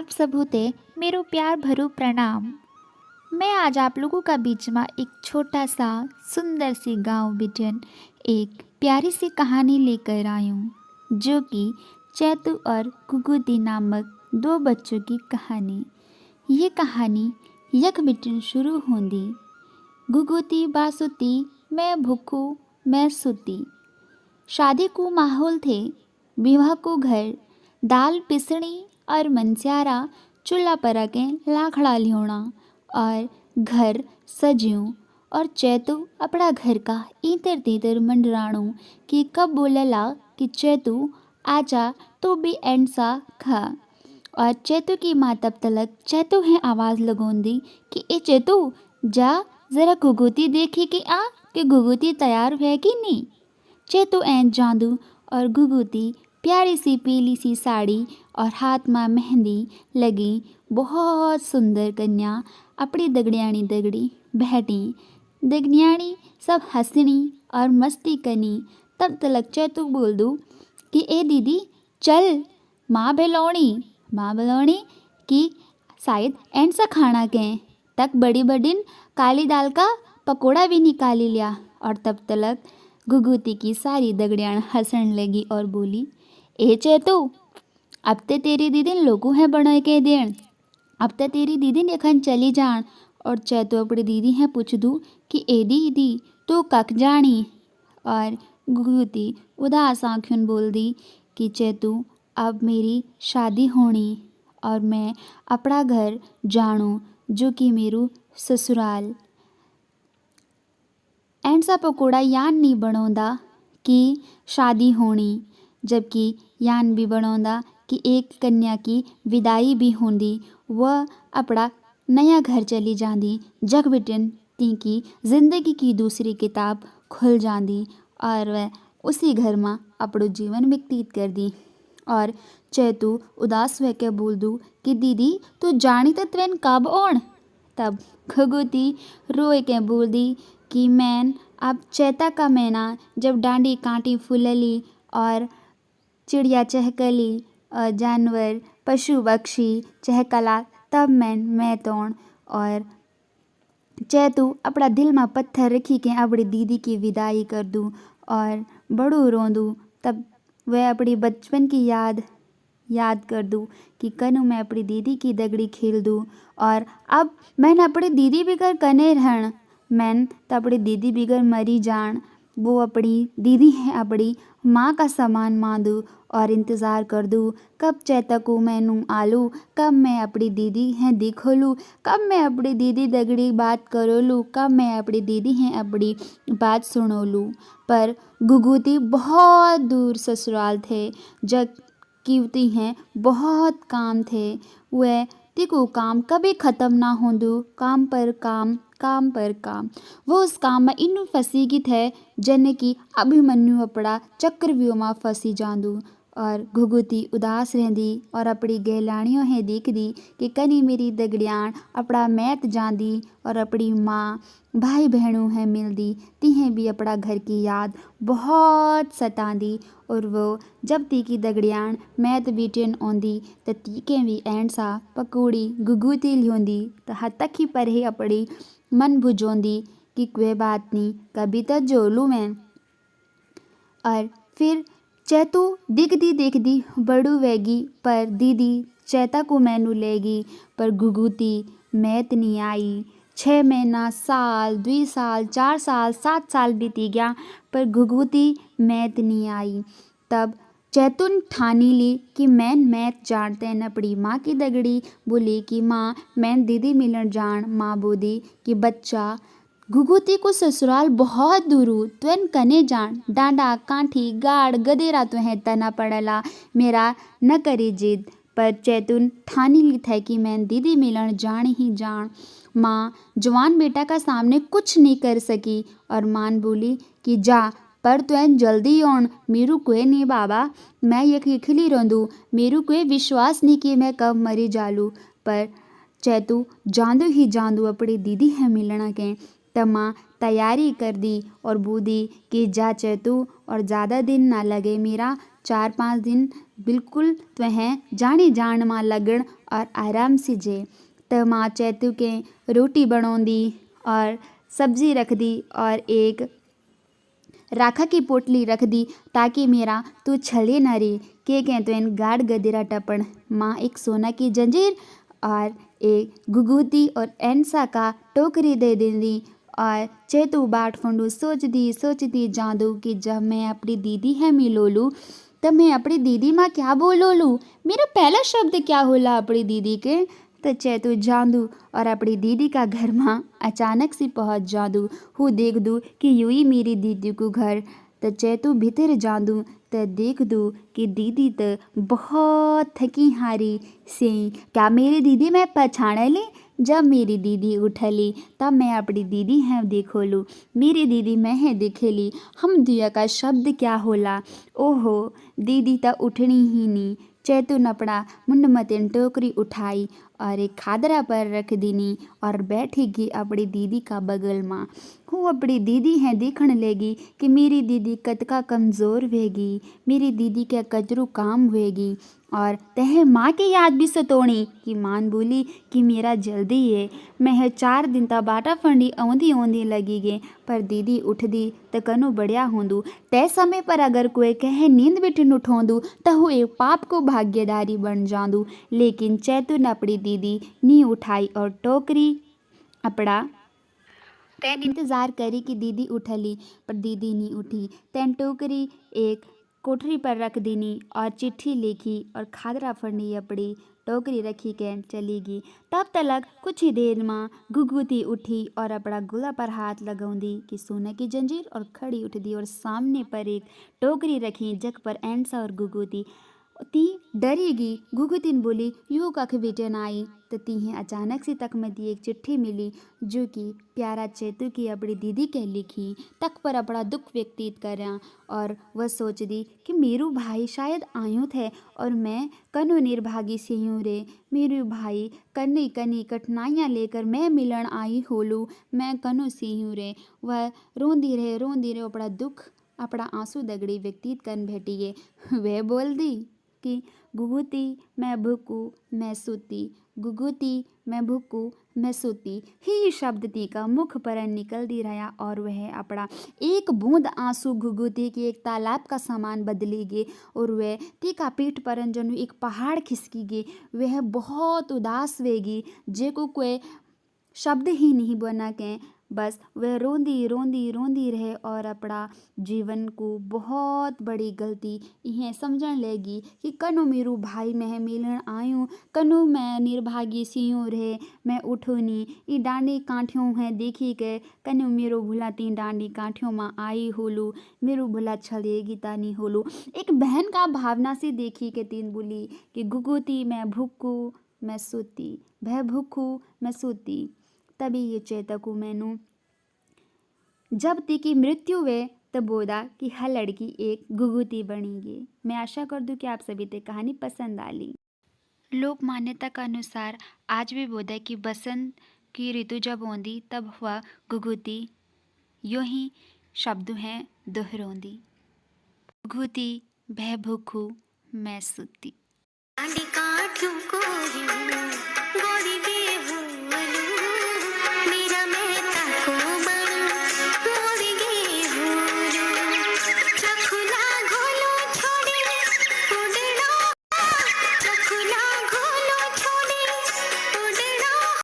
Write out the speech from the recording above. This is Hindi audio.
आप सब होते मेरो प्यार भरू प्रणाम। मैं आज आप लोगों का बीच में एक छोटा सा सुंदर सी गांव बिटन एक प्यारी सी कहानी लेकर आई हूँ, जो कि चैतू और कुकुती नामक दो बच्चों की कहानी। ये कहानी यक बिटन शुरू होंदी। गुगुती बासुती मैं भूखू मैं सुती। शादी को माहौल थे, विवाह को घर, दाल पिसणी और मनस्यारा चूल्हा पर के लाखड़ा लियोना और घर सज्यूं। और चैतू अपना घर का इतर तीतर मंडराणु कि कब बोलेला कि चैतू आजा तो भी एंडसा खा। और चैतू की माँ तब तलक चैतू है आवाज़ लगोन दी कि ए चैतू जा ज़रा घुघुती देखी कि आ कि घुघुती तैयार है कि नहीं। चैतू एन जादू और घुघुती प्यारी सी पीली सी साड़ी और हाथ में मेहंदी लगी बहुत सुंदर कन्या अपनी दगड़ियाणी दगड़ी बैठी। दगड़ियाणी सब हंसनी और मस्ती कनी। तब तलक चैतू बोल दूँ कि ए दीदी चल माँ बेलौनी कि शायद एंड सा खाना के तक बड़ी बड़िन काली दाल का पकोड़ा भी निकाली लिया। और तब तलक घुघुती की सारी दगड़ियाण हंसने लगी और बोली, ए चैतू अब ते तेरी दीदी लोगों है बना के देन, अब ते तेरी दीदी एखन चली जान। और चैतू अपनी दीदी है पूछ दूँ कि ए दीदी तू कक जानी। और घुघुती उदास आँखों बोल दी कि चैतू अब मेरी शादी होनी और मैं अपना घर जानू, जो कि मेरू ससुराल। ऐसा पकोड़ा यान नहीं बनौंदा कि शादी होनी, जबकि यान भी बनौंदा कि एक कन्या की विदाई भी होंदी, वह अपना नया घर चली जाती, जग बिटन ती की जिंदगी की दूसरी किताब खुल जाती और वह उसी घर में अपना जीवन व्यतीत कर दी। और चैतू उदास वह के बोल दूँ कि दीदी तू जानी तो त्वेन कब ओण। तब घुघुती रोए के बोल दी कि मैन अब चैता का महीना जब डांडी कांटी फूलली और चिड़िया चहकली और जानवर पशु पक्षी चहकला, तब मैं तोड़। और चैतू अपना दिल में पत्थर रखी के अपनी दीदी की विदाई कर दूँ और बड़ू रो दूँ। तब वह अपनी बचपन की याद कर दूँ कि कनु मैं अपनी दीदी की दगड़ी खेल दूँ और अब मैंने अपनी दीदी बिगर कने रहन, मैंने तो अपनी दीदी बिगर मरी जान। वो अपनी दीदी है अपनी माँ का समान मान दूँ और इंतज़ार कर दूँ कब चैता को मैनू आलू, कब मैं अपनी दीदी हैं दिखोलू, कब मैं अपनी दीदी दगड़ी बात करोलू, कब मैं अपनी दीदी हैं अपनी बात सुनोलू। पर घुघुती बहुत दूर ससुराल थे, जग कीवती हैं बहुत काम थे, वह तिको काम कभी ख़त्म ना होंदू, काम पर काम काम पर काम। वो उस काम में इन्नू फंसी की थे जन की अभिमन्यु अपना चक्रव्यूह में फंसी जांदू। और घुघुती उदास रहंदी और अपनी गहलाणियों है देख दी कि कनी मेरी दगड़ियाण अपना मैत जांदी और अपनी माँ भाई बहनों है मिलदी, तिहें भी अपना घर की याद बहुत सतांदी। और वो जब ती की दगड़ियाण मैत बीटियन ओंदी तो तीके भी एंड सा पकौड़ी घुघुती लियोंदी तो हद तक ही पर ही अपनी मन भुजोंदी कि कोई बात नहीं कभी तो जोलू मैं। और फिर चैतू देखदी बड़ू वेगी पर दीदी चैता को मैनू लेगी, पर घुघुती मैत नहीं आई। 6 महीना साल 2 साल 4 साल 7 साल बीती गया पर घुघुती मैत नहीं आई। तब चैतुन ठानी ली कि मैत जानते न अपनी माँ की दगड़ी बोली कि माँ मैन दीदी मिलन जान। माँ बोली कि बच्चा घुघुती को ससुराल बहुत दूरू, त्वेन कने जान डांडा कांठी गाड़ गदेरा तुहें तना पड़ला, मेरा न करी जिद। पर चैतुन ठानी ली था कि मैं दीदी मिलन जान ही जान। माँ जवान बेटा का सामने कुछ नहीं कर सकी और मान बोली कि जा पर त्वेन जल्दी ओण, मेरू कोई नहीं बाबा, मैं यखली रहूँ, मेरू कोई विश्वास नहीं कि मैं कब मरी जालू। पर चैतू जांदू ही जांदू अपनी दीदी है मिलना के तब माँ तैयारी कर दी और बूदी कि जा चैतू और ज़्यादा दिन ना लगे, मेरा 4-5 दिन बिल्कुल तुम्हें जानी जान माँ लगन और आराम से जे। त माँ चैतू के रोटी बनौंदी और सब्जी रख दी और एक राखा की पोटली रख दी ताकि मेरा तू छले न रे। के कहते इन गाढ़ गदेरा टपन। माँ एक सोना की जंजीर और एक गुगुती और एनसा का टोकरी दे देंदी और चेतु बाट फंडू सोचती जादू कि जब मैं अपनी दीदी है मिलोलू तब मैं अपनी दीदी माँ क्या बोलोलू, मेरा पहला शब्द क्या होला अपनी दीदी के। तो चैतु जांदू और अपनी दीदी का घर माँ अचानक से पहुँच जादू। हूँ देख दूँ कि यूं ही मेरी दीदी को घर। तो चैतु भीतर जादू तो देख दूँ कि दीदी तो बहुत थकी हारी से। क्या मेरी दीदी मैं पहचान ली। जब मेरी दीदी उठली तब मैं अपनी दीदी हैं देखोलू। मेरी दीदी मैं है देखेली। हम दुआ का शब्द क्या होला। ओहो दीदी तो उठनी ही नहीं। चैतु नपड़ा मुंड मतिन टोकरी उठाई और एक खादरा पर रख दीनी और बैठेगी अपनी दीदी का बगल माँ। हूँ अपनी दीदी हैं देखने लेगी कि मेरी दीदी कतका कमज़ोर होगी, मेरी दीदी क्या कतरू काम होगी। और तह माँ की याद भी सतोणी कि मान बोली कि मेरा जल्दी है। मैं 4 दिन ता बाटा फंडी औंधी लगी गे पर दीदी उठ दी तो कनु बढ़िया होंदू। तय समय पर अगर कोई कहे नींद बिठिन उठोंदू तो हुए पाप को भाग्यदारी बन जांदू। लेकिन चैतु ने अपनी दीदी नी उठाई और टोकरी अपड़ा तैन इंतज़ार करी कि दीदी उठली पर दीदी नी उठी। तैन टोकरी एक कोठरी पर रख दीनी और चिट्ठी लिखी और खादरा फंडी अपनी टोकरी रखी के चली गई। तब तलक कुछ ही देर माँ घुघुती उठी और अपना गुला पर हाथ लगौंदी कि सोने की जंजीर और खड़ी उठ दी और सामने पर एक टोकरी रखी जग पर एंसा और घुघुती। ती डरेगी। घुघुतीन बोली यूँ कख बेटन आई। तो तीहें अचानक से तक में दी एक चिट्ठी मिली जो कि प्यारा चेतु की अपनी दीदी के लिखी। तक पर अपना दुख व्यक्तित करा और वह सोच दी कि मेरू भाई शायद आयु थे और मैं कनु निर्भागी से यूँ रे। मेरू भाई कन्नी कन्नी कठिनाइयाँ लेकर मैं मिलन आई होलू, मैं कनु से यूँ रे। वह रोंदी रहे अपना दुख अपना आंसू दगड़ी व्यक्तित कर भेटिए। वह बोल दी कि गुगुती मैं भूकू मैं सूती, गुगुती मैं भूकू मैं सूती। ही शब्द ती का मुख पर निकल दी रहा और वह अपना एक बूंद आंसू घुघुती की एक तालाब का सामान बदली गे और वह ती का पीठ पर जनु एक पहाड़ खिसकी गे। वह बहुत उदास वेगी जे को कोई शब्द ही नहीं बना के बस वह रोंदी रहे और अपना जीवन को बहुत बड़ी गलती यह समझने लगी कि कनु मेरू भाई मैं मिलन आयूँ, कनु मैं निर्भागी सियूँ रहे, मैं उठूनी ई डांडी कांठियों है देखी के कनु मेरो भूला तीन डांडी कांठियों में आई होलू, मेरो भूला छलेगी तानी होलू। एक बहन का भावना से देखी के तीन बोली कि गुगुती मैं भूखू मैं सूती, भय भूखू मैं सूती। तभी ये चेतकू मैनू जब ती की मृत्यु वे तब बोला कि हर लड़की एक गुगुती बनेगी। मैं आशा कर दूं कि आप सभी ते कहानी पसंद आली। लोक मान्यता के अनुसार आज भी बोधा कि बसंत की ऋतु जब आंदी तब वह गुगुती यूं ही शब्द हैं दोहराउंदी। गुगुती भय भूखू मैं सूती।